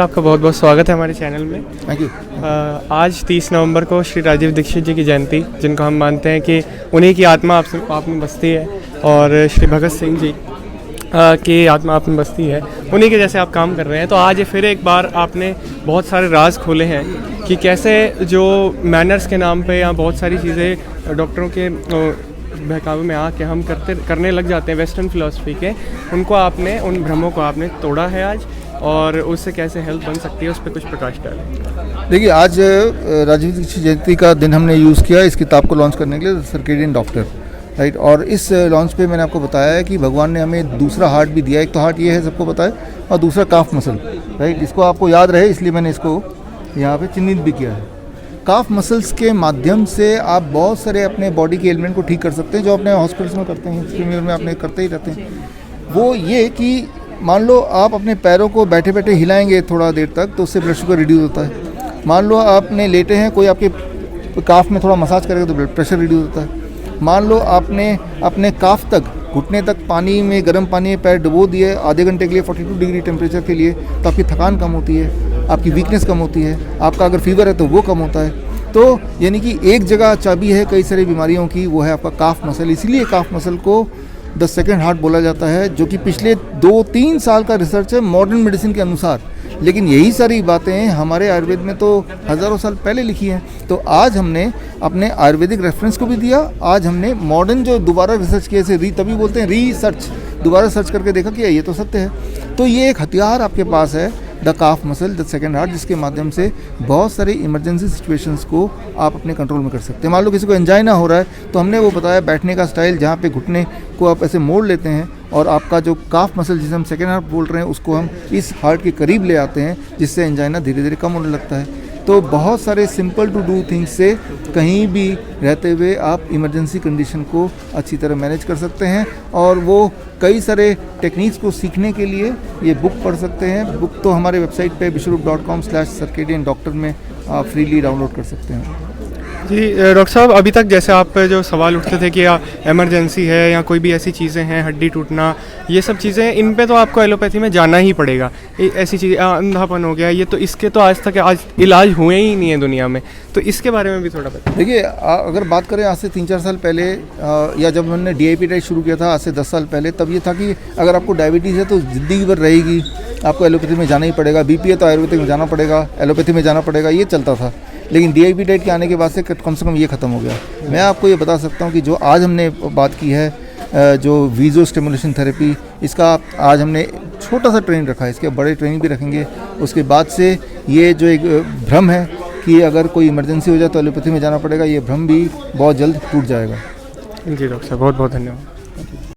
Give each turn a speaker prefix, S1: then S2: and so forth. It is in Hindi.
S1: आपका बहुत बहुत स्वागत है हमारे चैनल में।
S2: Thank you.
S1: आज 30 नवंबर को श्री राजीव दीक्षित जी की जयंती, जिनको हम मानते हैं कि उन्हीं की आत्मा आप में बसती है, और श्री भगत सिंह जी की आत्मा आप में बसती है, उन्हीं के जैसे आप काम कर रहे हैं। तो आज फिर एक बार आपने बहुत सारे राज खोले हैं कि कैसे जो मैनर्स के नाम पे या बहुत सारी चीज़ें डॉक्टरों के बहकावे में आके हम करने लग जाते हैं वेस्टर्न फिलॉसफी के, उनको आपने, उन भ्रमों को आपने तोड़ा है आज, और उससे कैसे हेल्थ बन सकती है उस पर कुछ प्रकाश डालें।
S2: देखिए, आज राजीव दीक्षित जयंती का दिन हमने यूज़ किया इस किताब को लॉन्च करने के लिए, सर्केडियन डॉक्टर, राइट। और इस लॉन्च पे मैंने आपको बताया है कि भगवान ने हमें दूसरा हार्ट भी दिया। एक तो हार्ट ये है सबको पता है, और दूसरा काफ मसल, राइट। इसको आपको याद रहे इसलिए मैंने इसको यहाँ पे चिन्हित भी किया है। काफ मसल्स के माध्यम से आप बहुत सारे अपने बॉडी के एलिमेंट को ठीक कर सकते हैं, जो अपने हॉस्पिटल्स में करते हैं, प्रीमियर में आपने करते ही रहते हैं। वो ये कि मान लो आप अपने पैरों को बैठे बैठे हिलाएंगे थोड़ा देर तक, तो उससे ब्लड शुगर रिड्यूस होता है। मान लो आपने लेटे हैं, कोई आपके काफ में थोड़ा मसाज करेगा तो ब्लड प्रेशर रिड्यूस होता है। मान लो आपने अपने काफ तक, घुटने तक पानी में, गर्म पानी में पैर डुबो दिए आधे घंटे के लिए 42 डिग्री टेम्परेचर के लिए, तो आपकी थकान कम होती है, आपकी वीकनेस कम होती है, आपका अगर फीवर है तो वो कम होता है। तो यानी कि एक जगह चाबी है कई सारी बीमारियों की, वो है आपका काफ मसल। इसीलिए काफ मसल को द सेकंड हार्ट बोला जाता है, जो कि पिछले 2-3 साल का रिसर्च है मॉडर्न मेडिसिन के अनुसार। लेकिन यही सारी बातें हमारे आयुर्वेद में तो हज़ारों साल पहले लिखी हैं। तो आज हमने अपने आयुर्वेदिक रेफरेंस को भी दिया, आज हमने मॉडर्न जो दोबारा रिसर्च किए से तभी बोलते हैं रिसर्च, दोबारा सर्च करके देखा कि ये तो सत्य है। तो ये एक हथियार आपके पास है, the calf muscle, the second heart, जिसके माध्यम से बहुत सारी इमरजेंसी सिचुएशंस को आप अपने कंट्रोल में कर सकते हैं। मान लो किसी को एंजाइना हो रहा है, तो हमने वो बताया बैठने का स्टाइल, जहाँ पे घुटने को आप ऐसे मोड़ लेते हैं और आपका जो काफ मसल जिसे हम सेकंड हार्ट बोल रहे हैं, उसको हम इस हार्ट के करीब ले आते हैं, जिससे एंजाइना धीरे धीरे कम होने लगता है। तो बहुत सारे सिंपल टू डू थिंग्स से कहीं भी रहते हुए आप इमरजेंसी कंडीशन को अच्छी तरह मैनेज कर सकते हैं। और वो कई सारे टेक्निक्स को सीखने के लिए ये बुक पढ़ सकते हैं। बुक तो हमारे वेबसाइट पे vishwarup.com/circadian doctor में आप फ्रीली डाउनलोड कर सकते हैं।
S1: जी डॉक्टर साहब, अभी तक जैसे आप पे जो सवाल उठते थे कि इमरजेंसी है या कोई भी ऐसी चीज़ें हैं, हड्डी टूटना, ये सब चीज़ें, इन पे तो आपको एलोपैथी में जाना ही पड़ेगा। ऐसी चीज़ें, अंधापन हो गया, ये तो इसके तो आज तक इलाज हुए ही नहीं है दुनिया में, तो इसके बारे में भी थोड़ा बताइए।
S2: देखिए, अगर बात करें आज से 3-4 साल पहले, या जब हमने DIP डाइट शुरू किया था आज से 10 साल पहले, तब ये था कि अगर आपको डायबिटीज़ है तो ज़िंदगी भर रहेगी, आपको एलोपैथी में जाना ही पड़ेगा। BP है तो आयुर्वेदिक में जाना पड़ेगा, एलोपैथी में जाना पड़ेगा, ये चलता था। लेकिन DIP डाइट के आने के बाद से कम ये ख़त्म हो गया। मैं आपको ये बता सकता हूँ कि जो आज हमने बात की है, जो वीजो स्टिमुलेशन थेरेपी, इसका आज हमने छोटा सा ट्रेनिंग रखा है, इसके बड़े ट्रेनिंग भी रखेंगे। उसके बाद से ये जो एक भ्रम है कि अगर कोई इमरजेंसी हो जाए तो एलोपैथी में जाना पड़ेगा, ये भ्रम भी बहुत जल्द टूट जाएगा।
S1: जी डॉक्टर साहब, बहुत बहुत धन्यवाद।